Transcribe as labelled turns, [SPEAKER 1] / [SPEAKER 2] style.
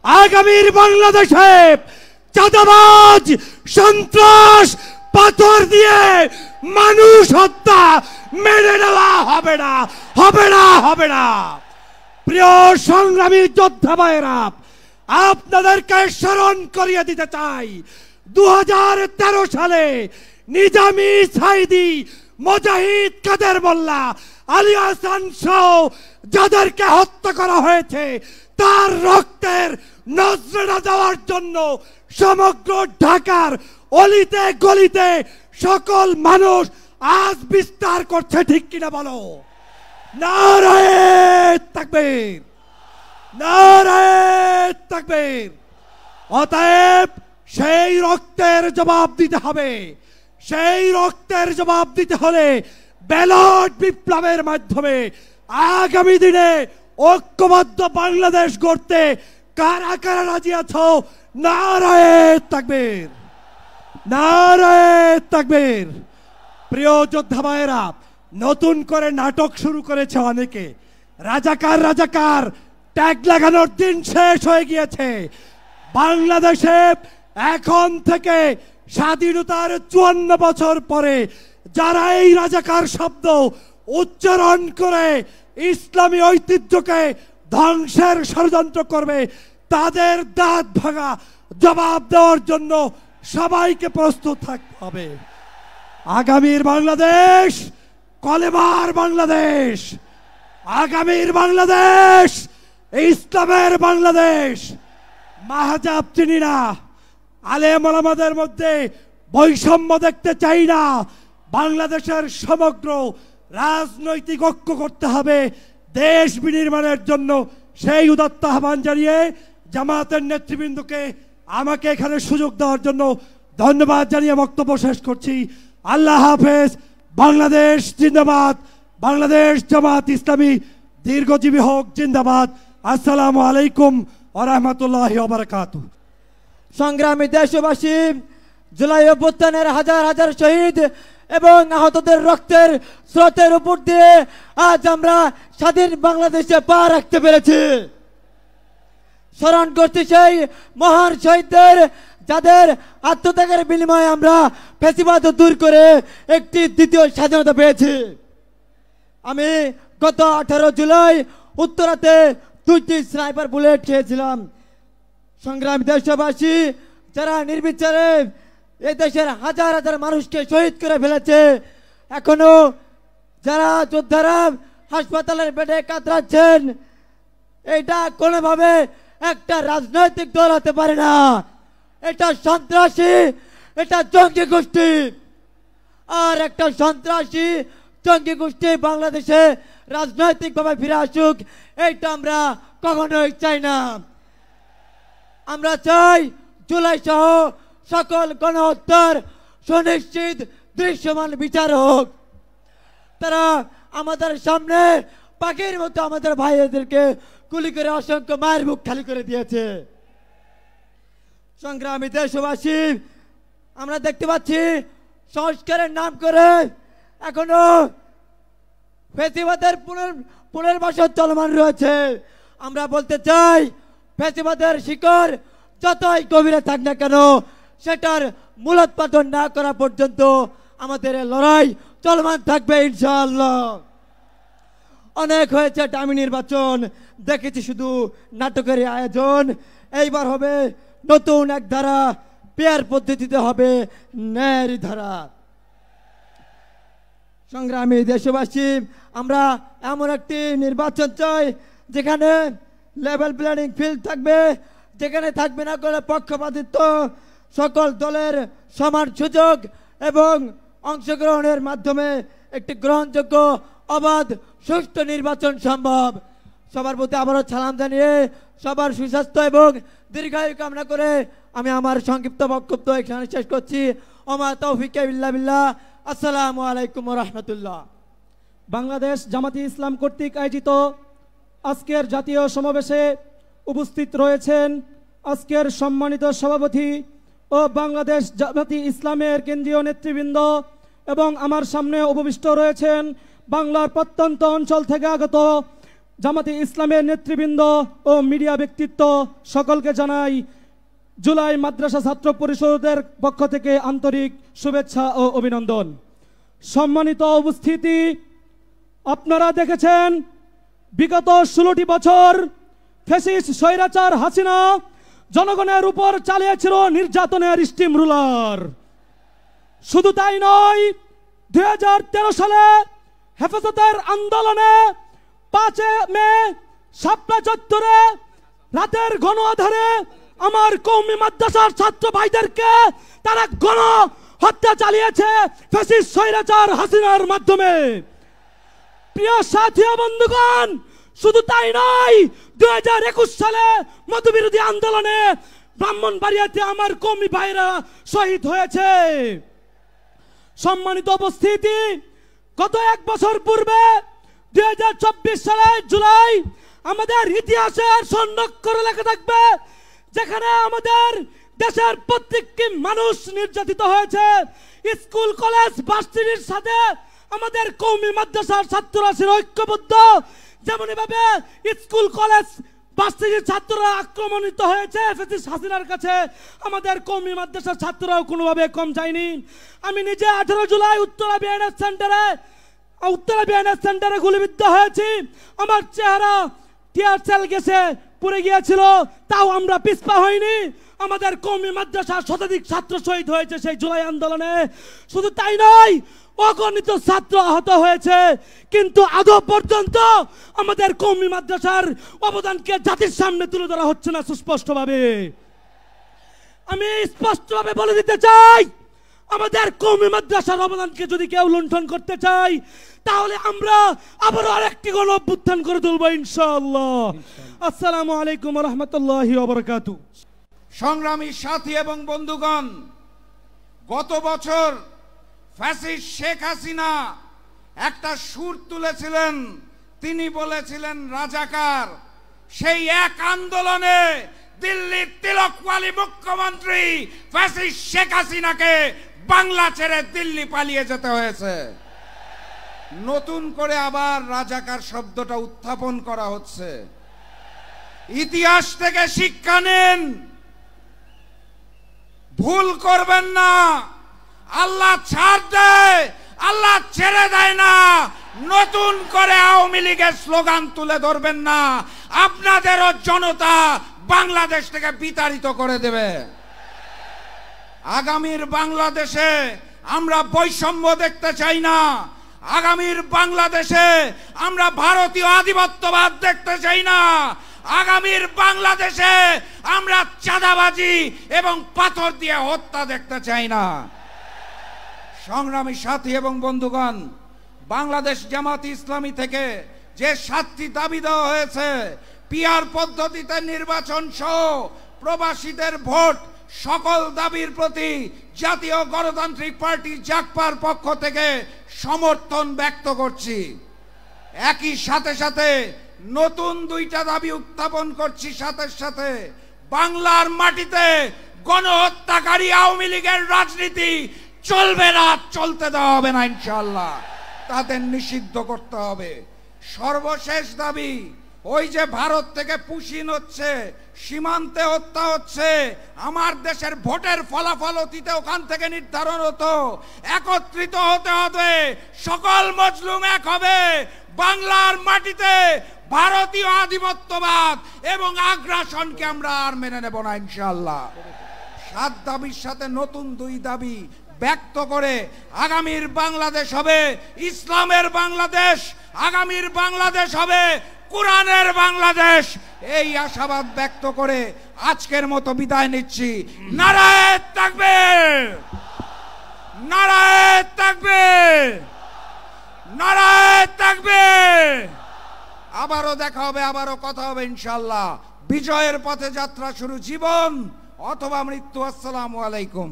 [SPEAKER 1] আগামীর বাংলাদেশে চাঁদাবাজ, সন্ত্রাস, পাথর দিয়ে মানুষ হত্যা মেনে নেওয়া হবে না, হবে না, হবে না। প্রিয় সংগ্রামী যোদ্ধা ভাইয়েরা, আপনাদেরকে স্মরণ করিয়ে দিতে চাই 2013 সালে নিজামী, সাইদি, মুজাহিদ, কাদের মোল্লা, আলী হাসান সহ যাদেরকে হত্যা করা হয়েছে তার রক্তের নজরানা দেওয়ার জন্য সমগ্র ঢাকার অলিতে গলিতে সকল মানুষ আজ বিস্তার করছে, ঠিক কিনা বলো? নারায়ে তাকবীর, নারায়ে তাকবীর। অতএব সেই রক্তের জবাব দিতে হবে। সেই রক্তের জবাব দিতে হলে ব্যালট বিপ্লবের মাধ্যমে আগামী দিনে ঐক্যবদ্ধ বাংলাদেশ গড়তে কারা কারা রাজি আছো? নারায়ে তাকবীর, নারায়ে তাকবীর। প্রিয় যোদ্ধা ভাইয়েরা, নতুন করে নাটক শুরু করেছে অনেকে। রাজাকার রাজাকার ট্যাগ লাগানোর দিন শেষ হয়ে গিয়েছে। বাংলাদেশে এখন থেকে স্বাধীনতার 54 বছর পরে যারা এই রাজাকার শব্দ উচ্চারণ করে ইসলামী ঐতিহ্যকে ধ্বংসের ষড়যন্ত্র করবে, তাদের দাঁত ভাঙা জবাব দেওয়ার জন্য সবাইকে প্রস্তুত থাকতে হবে। আগামীর বাংলাদেশ কলেমার বাংলাদেশ, আগামীর বাংলাদেশ ইসলামের বাংলাদেশ। মাহজাব চিনি না, আলেম ওলামাদের মধ্যে বৈষম্য দেখতে চাই না। বাংলাদেশের সমগ্র রাজনৈতিক ঐক্য করতে হবে দেশ বিনির্মাণের জন্য। সেই উদাত্ত আহ্বান জানিয়ে জামাতের নেতৃবৃন্দকে আমাকে এখানে সুযোগ দেওয়ার জন্য ধন্যবাদ জানিয়ে বক্তব্য শেষ করছি। আল্লাহ হাফেজ। বাংলাদেশ জিন্দাবাদ, বাংলাদেশ জামাত ইসলামী দীর্ঘজীবী হোক, জিন্দাবাদ। আসসালামু আলাইকুম ওয়া রাহমাতুল্লাহি ওয়া বারাকাতুহু।
[SPEAKER 2] সংগ্রামী দেশবাসী, জুলাই অভ্যুত্থানের হাজার হাজার শহীদ এবং আহতদের রক্তের স্রোতের উপর দিয়ে আজ আমরা স্বাধীন বাংলাদেশে পা রাখতে পেরেছি। স্মরণ করতে সেই মহান শহীদদের, যাদের আত্মত্যাগের বিনিময়ে আমরা ফ্যাসিবাদ দূর করে একটি দ্বিতীয় স্বাধীনতা পেয়েছি। আমি গত 18 জুলাই উত্তরাতে 2টি স্নাইপার বুলেট খেয়েছিলাম। সংগ্রামী দেশবাসী, যারা নির্বিচারে এই দেশের হাজার হাজার মানুষকে শহীদ করে ফেলেছে, এখনো যারা যোদ্ধারা হাসপাতালের বেডে কাতরাচ্ছেন, এটা কোনোভাবে একটা রাজনৈতিক দল হতে পারে না। এটা সন্ত্রাসী, এটা জঙ্গি গোষ্ঠী। আর একটা সন্ত্রাসী জঙ্গি গোষ্ঠী বাংলাদেশে রাজনৈতিকভাবে ফিরে আসুক, এইটা আমরা কখনোই চাই না। আমরা চাই জুলাই সহ সকল গণহত্যার সুনিশ্চিত দৃশ্যমান বিচার হোক। তারা আমাদের সামনে পাখির মতো আমাদের ভাইদেরকে গুলি করে অসংখ্য মায়ের বুক খালি করে দিয়েছে। সংগ্রামী দেশবাসী, আমরা দেখতে পাচ্ছি সংস্কারের নাম করে এখনো ফ্যাসিবাদের পুনর্বাসন চলমান রয়েছে। আমরা বলতে চাই, ফ্যাসিবাদের শিকড় যতই গভীরে থাক না কেন, সেটার মূলোৎপাটন না করা পর্যন্ত আমাদের লড়াই চলমান থাকবে ইনশাআল্লাহ। অনেক হয়েছে ডামি নির্বাচন, দেখেছি শুধু নাটকের আয়োজন। এইবার হবে নতুন এক ধারা, পেয়ার পদ্ধতিতে হবে ন্যায়ের ধারা। সংগ্রামী দেশবাসী, আমরা এমন একটি নির্বাচন চাই যেখানে লেভেল প্লেয়িং ফিল্ড থাকবে, যেখানে থাকবে না কোনো পক্ষপাতিত্ব, সকল দলের সমান সুযোগ এবং অংশগ্রহণের মাধ্যমে একটি গ্রহণযোগ্য, অবাধ, সুষ্ঠু নির্বাচন সম্ভব। সবার প্রতি আবারও সালাম জানিয়ে সবার সুস্বাস্থ্য এবং দীর্ঘায়ু কামনা করে আমি আমার সংক্ষিপ্ত বক্তব্য এখানে শেষ করছি। ওমা তৌফিক ইল্লা বিল্লাহ। আসসালামু আলাইকুম ওয়া রাহমাতুল্লাহ।
[SPEAKER 3] বাংলাদেশ জামাতি ইসলাম কর্তৃক আয়োজিত আজকের জাতীয় সমাবেশে উপস্থিত রয়েছেন আজকের সম্মানিত সভাপতি ও বাংলাদেশ জামাতি ইসলামের কেন্দ্রীয় নেতৃবৃন্দ, এবং আমার সামনে উপবিষ্ট রয়েছেন বাংলার প্রত্যন্ত অঞ্চল থেকে আগত জামাতে ইসলামের নেতৃবৃন্দ ও মিডিয়া ব্যক্তিত্ব সকলকে জানাই জুলাই মাদ্রাসা ছাত্র পরিষদের পক্ষ থেকে আন্তরিক শুভেচ্ছা ও অভিনন্দন। সম্মানিত উপস্থিতি, আপনারা দেখেছেন বিগত 16টি বছর ফ্যাসিস্ট স্বৈরাচার হাসিনা জনগণের উপর চালিয়েছিল নির্যাতনের স্টিম রুলার। শুধু তাই নয়, 2013 সালে হেফাজতের আন্দোলনে 5 মে শাপলা চত্বরে রাতের ঘন আধারে আমার কওমি মাদ্রাসার ছাত্র ভাইদেরকে তারা গণ হত্যা চালিয়েছে ফ্যাসিস্ট স্বৈরাচার হাসিনার মাধ্যমে। প্রিয় সাথী ও বন্ধুগণ, শুধু তাই নয়, 2021 সালে মতবিরোধী আন্দোলনে ব্রাহ্মণবাড়িয়াতে আমার কওমি ভাইরা শহীদ হয়েছে। সম্মানিত উপস্থিতি, গত 1 বছর পূর্বে 2024 সালের জুলাই আমাদের ইতিহাসের স্বর্ণাক্ষরে লেখা থাকবে, যেখানে আমাদের দেশের প্রত্যেকটি মানুষ নির্যাতিত হয়েছে। স্কুল কলেজ ভার্সিটির সাথে আমাদের কওমি মাদ্রাসার ছাত্ররা ছিল ঐক্যবদ্ধ। যেমন এভাবে স্কুল কলেজ ভার্সিটির ছাত্ররা আক্রমণিত হয়েছে ফ্যাসিস্ট হাসিনার কাছে, আমাদের কওমি মাদ্রাসার ছাত্ররাও কোনোভাবে কম যায়নি। আমি নিজে 18 জুলাই উত্তরা বিএনএস সেন্টারে গুলিবিদ্ধ হয়েছি। আমার চেহারা টিয়ার সেল গেছে পুড়ে গিয়েছিল, তাও আমরা পিছপা হইনি। আমাদের কওমি মাদ্রাসার শতাধিক ছাত্র শহীদ হয়েছে সেই জুলাই আন্দোলনে। শুধু তাই নয়, অগণিত ছাত্র আহত হয়েছে, কিন্তু আদৌ পর্যন্ত আমাদের কওমি মাদ্রাসার অবদানকে জাতির সামনে তুলে ধরা হচ্ছে না সুস্পষ্টভাবে। আমি স্পষ্টভাবে বলে দিতে চাই, আমাদের কওমি মাদ্রাসার অবদানকে যদি কেউ লুণ্ঠন করতে চাই, তাহলে আমরা আবারও আরেকটি গণ অভ্যুত্থান করে তুলব ইনশাআল্লাহ। আসসালামু আলাইকুম ওয়া রাহমাতুল্লাহি ওয়া বারাকাতুহু।
[SPEAKER 4] সংগ্রামী সাথী এবং বন্ধুগণ, গত বছর ফ্যাসিস্ট শেখ হাসিনা একটা সুর তুলেছিলেন, তিনি বলেছিলেন রাজাকার। সেই এক আন্দোলনে দিল্লির তিলকওয়ালি মুখ্যমন্ত্রী ফ্যাসিস্ট শেখ হাসিনাকে বাংলা ছেড়ে দিল্লি পালিয়ে যেতে হয়েছে। নতুন করে আবার রাজাকার শব্দটা উত্থাপন করা হচ্ছে। ইতিহাস থেকে শিক্ষা নিন, ভুল করবেন না। আল্লাহ ছাড় দেয়, আল্লাহ ছেড়ে দেয় না। নতুন করে আওয়ামী লীগের স্লোগান তুলে ধরবেন না, আপনাদেরও জনতা বাংলাদেশ থেকে বিতাড়িত করে দেবে। আগামীর বাংলাদেশে আমরা বৈষম্য দেখতে চাই না। আগামীর বাংলাদেশে আমরা ভারতীয় আধিপত্যবাদ দেখতে চাই না। আগামীর বাংলাদেশে আমরা চাঁদাবাজি এবং পাথর দিয়ে হত্যা দেখতে চাই না। সংগ্রামী সাথী এবং বন্ধুগণ, বাংলাদেশ জামাত ইসলামী থেকে যে 7টি দাবি দেওয়া হয়েছে, পিআর পদ্ধতিতে নির্বাচন সহ প্রবাসীদের ভোট, সকল দাবির প্রতি জাতীয় গণতান্ত্রিক পার্টি জাগপার পক্ষ থেকে সমর্থন ব্যক্ত করছি। একই সাথে সাথে নতুন 2টা দাবি উত্থাপন করছি। সাথে সাথে বাংলার মাটিতে গণহত্যাকারী আওয়ামী লীগের রাজনীতি চলবে না, চলতে দেওয়া হবে না ইনশাআল্লাহ। তাদের নিষিদ্ধ করতে হবে। সর্বশেষ দাবি, ওই যে ভারত থেকে পুশিন হচ্ছে, সীমান্তে হত্যা হচ্ছে, আমার দেশের ভোটের ফলাফল অতীতে ওখান থেকে নির্ধারণ হতো। একত্রিত হতে হবে, সকল মজলুম এক হবে। বাংলার মাটিতে ভারতীয় আধিপত্যবাদ এবং আগ্রাসনকে আমরা আর মেনে নেব না ইনশাআল্লাহ। 7 দাবির সাথে নতুন 2 দাবি ব্যক্ত করে আগামীর বাংলাদেশ হবে ইসলামের বাংলাদেশ, আগামীর বাংলাদেশ হবে কোরআনের বাংলাদেশ। এই আশাবাদ ব্যক্ত করে আজকের মতো বিদায় নিচ্ছি। নারায়ে তাকবীর, নারায়ে তাকবীর, নারায়ে তাকবীর। আবারও দেখা হবে, আবারও কথা হবে ইনশাআল্লাহ। বিজয়ের পথে যাত্রা শুরু, জীবন অথবা মৃত্যু। আসসালামু আলাইকুম।